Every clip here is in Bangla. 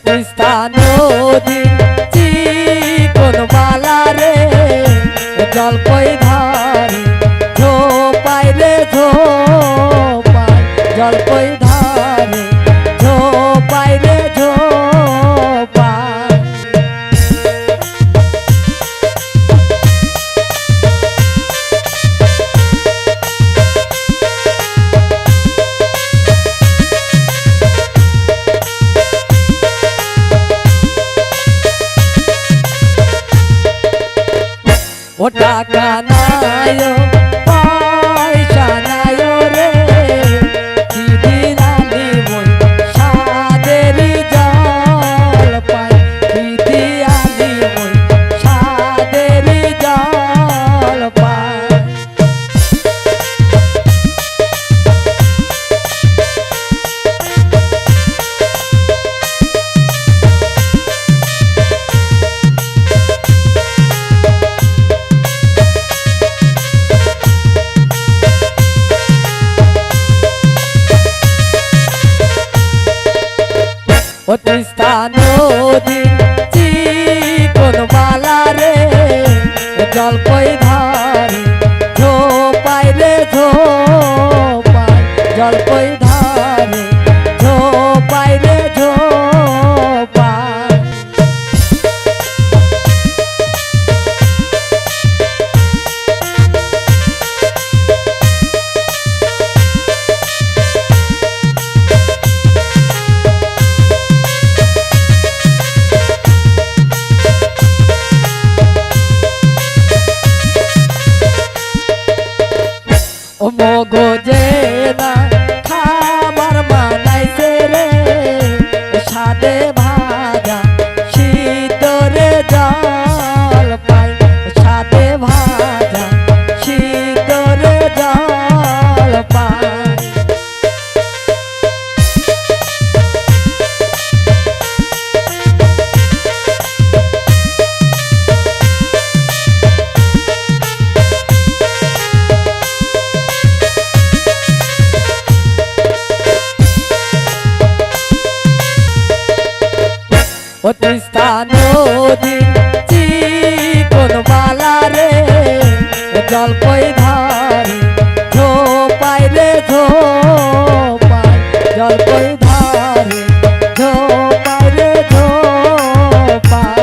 তিস্তা নদী চিকন বালা রে জলপই ধারে ঝোপাই রে ঝোপাই জলপই ধারে ঝোপাই রে ঝোপাই। ও টাকা নায়ো পয়সা নায়ো রে দিদির আলি মই সাদের জল পাই দিদি আলি মই সাদের জল পাই। ও তিস্তা নদী চিকন বালা রে জলপই ধারে ঝোপাই রে ঝোপাই জলপই ধারে ঝোপাই রে ঝোপাই। ও মগজে না খাবার মানাইছে রে সাদে ভাজা শীতরে জল পাই সাদে ভাজা শীতরে জল পাই। ও তিস্তা নদী চিকন বালা রে জলপই ধারে ঝোপাই রে ঝোপাই জলপই ধারে ঝোপাই রে ঝোপাই।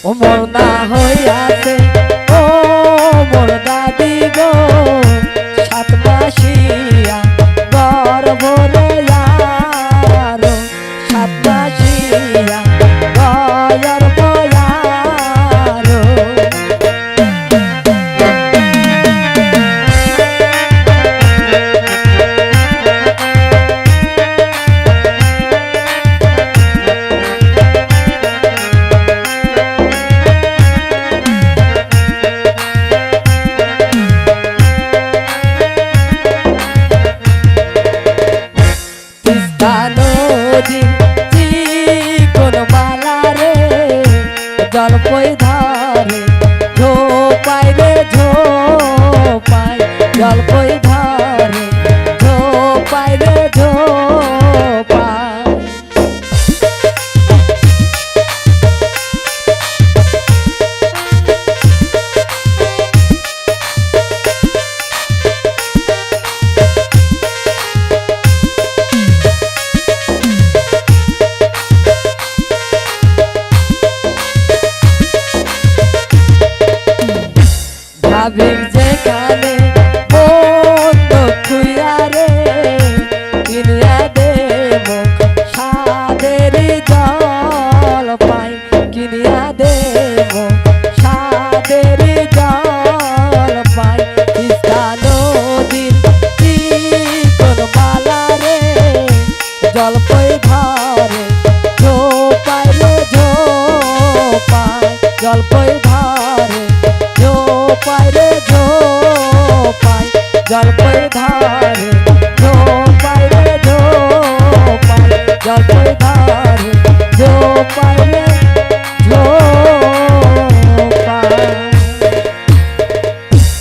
ও মোর না হইয়াছে ও মোর দাদি গো সাত মাসিয়া গর্ভরে আরো সাত মাসিয়া গর্ভয়ারো। নদী চিকন বালা রে জলপই ধারে ঝোপাই রে ঝোপাই জলপই ধারে ঝোপাই রে ঝোপাই। ভাবি যেখানে বন্ধ খুইয়া রে কিনিয়া দেব সাদের জল পাই কিনিয়া দেব সাদের জল পাই। তিস্তা নদীর চিকন বালা রে জলপই ধারে ঝোপাই রে ঝোপাই জলপই ধারে ঝোপাই রে ঝোপাই জলপাই ধারে ঝোপাই রে ঝোপাই জলপাই